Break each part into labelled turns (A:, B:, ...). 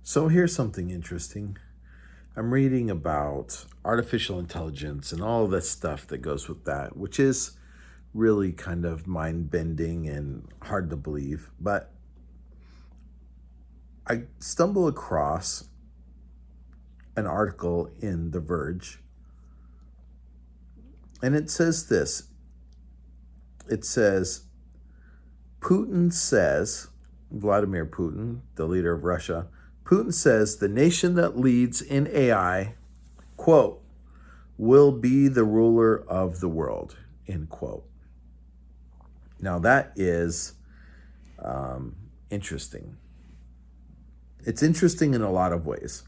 A: So here's something interesting. I'm reading about artificial intelligence and all of the stuff that goes with that, which is really kind of mind bending and hard to believe. But I stumble across an article in The Verge, and it says this. It says, Putin says, Vladimir Putin, the leader of Russia, Putin says the nation that leads in AI, quote, will be the ruler of the world, end quote. Now that is interesting. It's interesting in a lot of ways.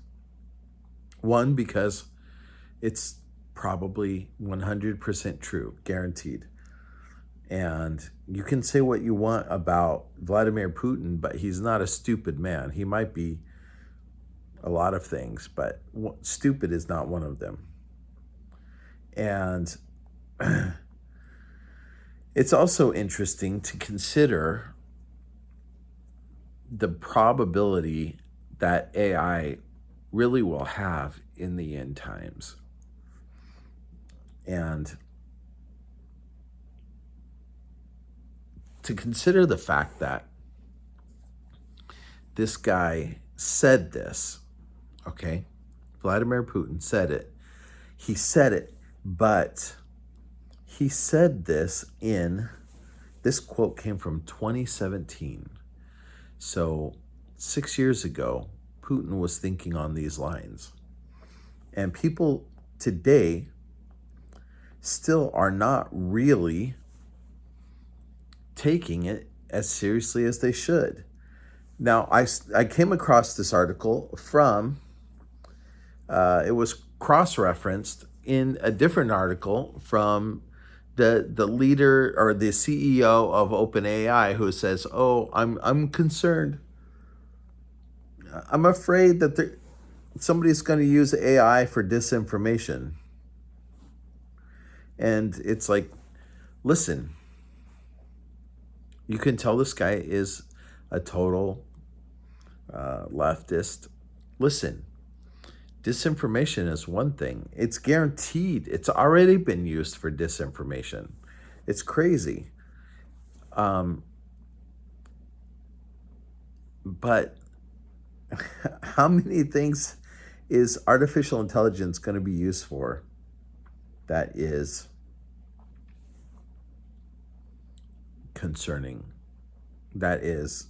A: One, because it's probably 100% true, guaranteed. And you can say what you want about Vladimir Putin, but he's not a stupid man. He might be a lot of things, but stupid is not one of them. And it's also interesting to consider the probability that AI really will have in the end times. And to consider the fact that this guy said this, okay? Vladimir Putin said it. He said it, but he said this quote came from 2017. So 6 years ago, Putin was thinking on these lines. And people today still are not really taking it as seriously as they should. Now, I came across this article from, it was cross-referenced in a different article from the leader or the CEO of OpenAI, who says, "Oh, I'm concerned. I'm afraid that somebody's going to use AI for disinformation." And it's like, listen, you can tell this guy is a total leftist. Listen, disinformation is one thing. It's guaranteed. It's already been used for disinformation. It's crazy. But how many things is artificial intelligence going to be used for that is concerning, that is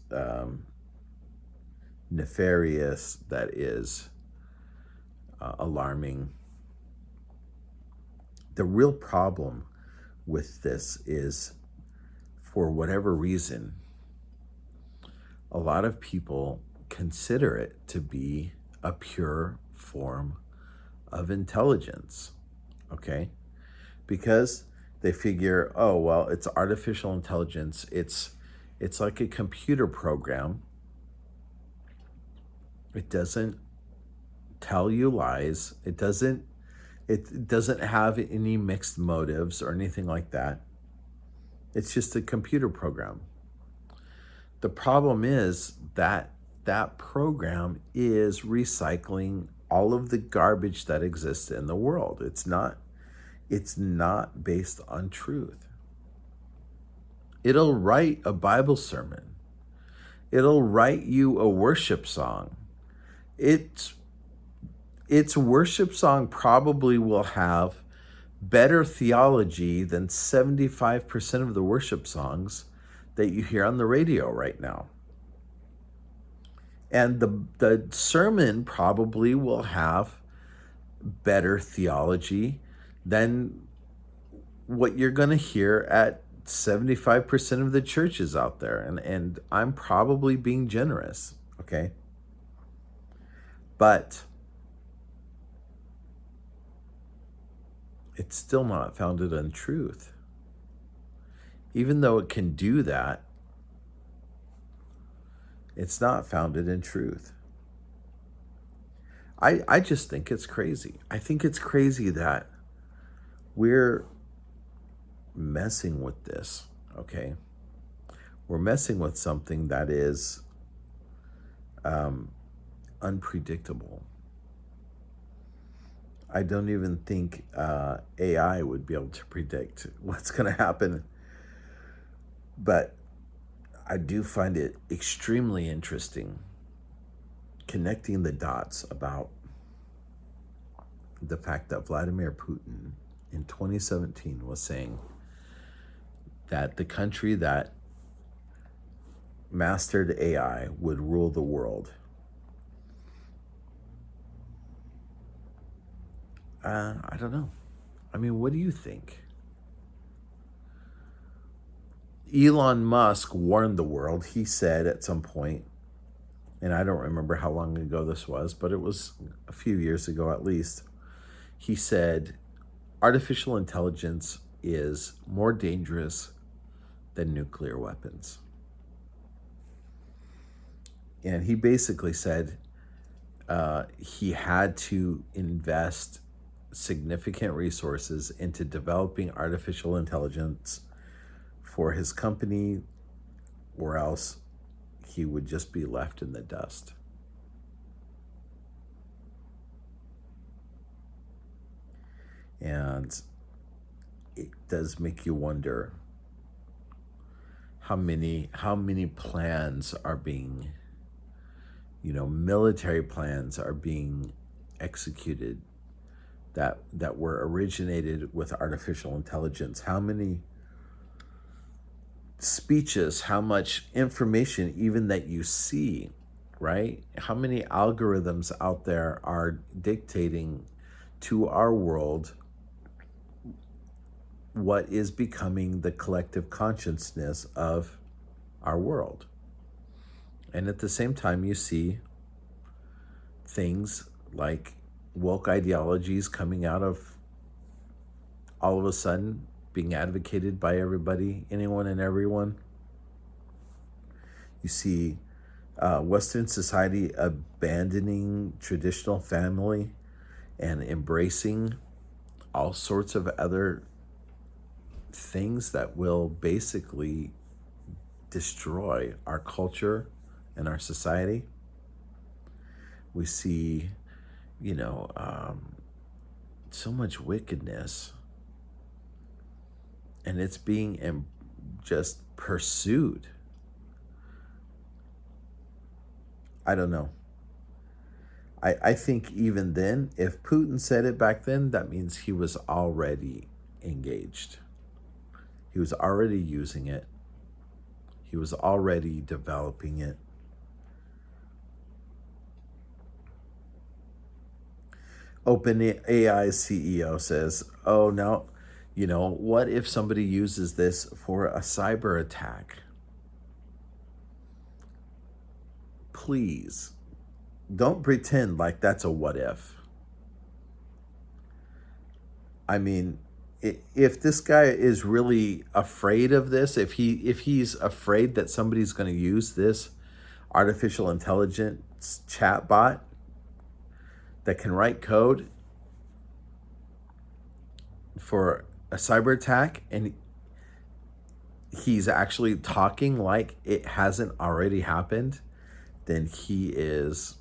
A: nefarious, that is alarming? The real problem with this is, for whatever reason, a lot of people consider it to be a pure form of intelligence, okay? Because they figure, oh, well, it's artificial intelligence. It's like a computer program. It doesn't tell you lies. It doesn't have any mixed motives or anything like that. It's just a computer program. The problem is that that program is recycling all of the garbage that exists in the world. It's not based on truth. It'll write a Bible sermon. It'll write you a worship song. Its worship song probably will have better theology than 75% of the worship songs that you hear on the radio right now. And the sermon probably will have better theology than what you're going to hear at 75% of the churches out there. And I'm probably being generous, okay? But it's still not founded on truth. Even though it can do that, it's not founded in truth. I just think it's crazy. I think it's crazy that we're messing with this, okay? We're messing with something that is unpredictable. I don't even think AI would be able to predict what's going to happen. But I do find it extremely interesting connecting the dots about the fact that Vladimir Putin in 2017 was saying that the country that mastered AI would rule the world. I don't know. I mean, what do you think? Elon Musk warned the world. He said at some point, and I don't remember how long ago this was, but it was a few years ago at least. He said, artificial intelligence is more dangerous than nuclear weapons. And he basically said he had to invest significant resources into developing artificial intelligence for his company, or else he would just be left in the dust. And it does make you wonder how many plans are being, military plans are being executed that were originated with artificial intelligence. How many speeches, how much information even that you see, right? How many algorithms out there are dictating to our world what is becoming the collective consciousness of our world. And at the same time, you see things like woke ideologies coming out of all of a sudden being advocated by everybody, anyone and everyone. You see Western society abandoning traditional family and embracing all sorts of other things that will basically destroy our culture and our society. We see, so much wickedness, and it's being just pursued. I don't know. I think even then, if Putin said it back then, that means he was already engaged. He was already using it. He was already developing it. OpenAI CEO says, oh, no, what if somebody uses this for a cyber attack? Please, don't pretend like that's a what if. I mean, if this guy is really afraid of this, if he's afraid that somebody's going to use this artificial intelligence chatbot that can write code for a cyber attack, and he's actually talking like it hasn't already happened, then he is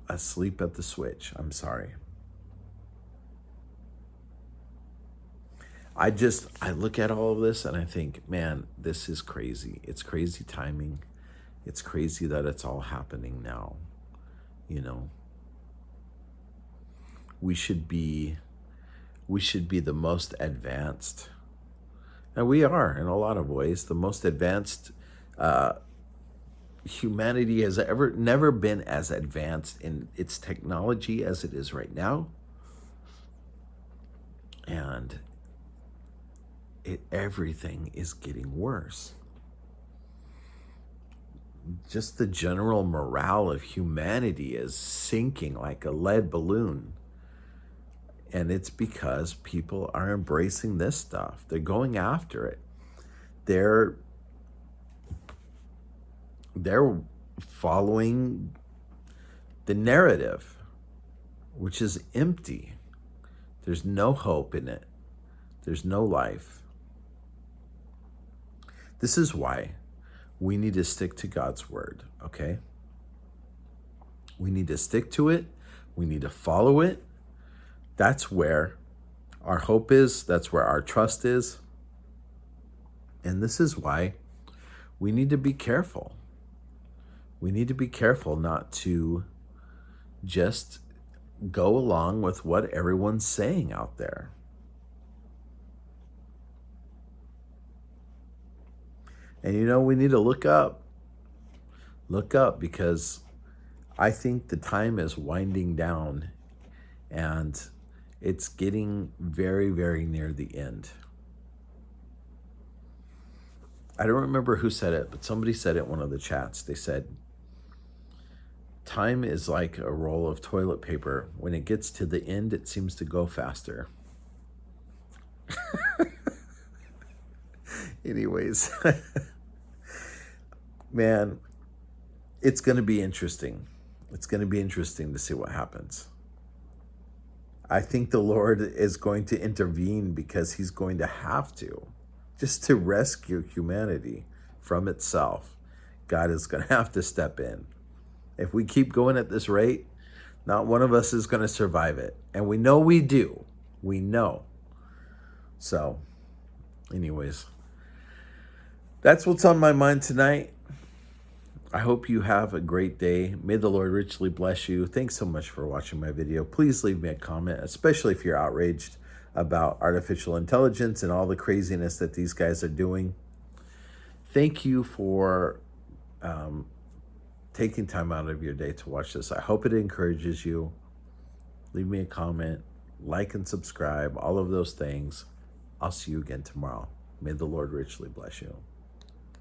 A: asleep at the switch. I'm sorry. I look at all of this and I think, man, this is crazy. It's crazy timing. It's crazy that it's all happening now. We should be the most advanced. And we are, in a lot of ways, the most advanced. Humanity has never been as advanced in its technology as it is right now. And everything is getting worse. Just the general morale of humanity is sinking like a lead balloon. And it's because people are embracing this stuff. They're going after it. They're following the narrative, which is empty. There's no hope in it. There's no life. This is why we need to stick to God's word, okay? We need to stick to it. We need to follow it. That's where our hope is. That's where our trust is. And this is why we need to be careful. We need to be careful not to just go along with what everyone's saying out there. And we need to look up. Look up, because I think the time is winding down and it's getting very, very near the end. I don't remember who said it, but somebody said it in one of the chats. They said, time is like a roll of toilet paper. When it gets to the end, it seems to go faster. Anyways, man, it's going to be interesting. It's going to be interesting to see what happens. I think the Lord is going to intervene because he's going to have to, just to rescue humanity from itself. God is going to have to step in. If we keep going at this rate, not one of us is going to survive it. And we know we do. We know. So, anyways, that's what's on my mind tonight. I hope you have a great day. May the Lord richly bless you. Thanks so much for watching my video. Please leave me a comment, especially if you're outraged about artificial intelligence and all the craziness that these guys are doing. Thank you for taking time out of your day to watch this. I hope it encourages you. Leave me a comment, like and subscribe, all of those things. I'll see you again tomorrow. May the Lord richly bless you.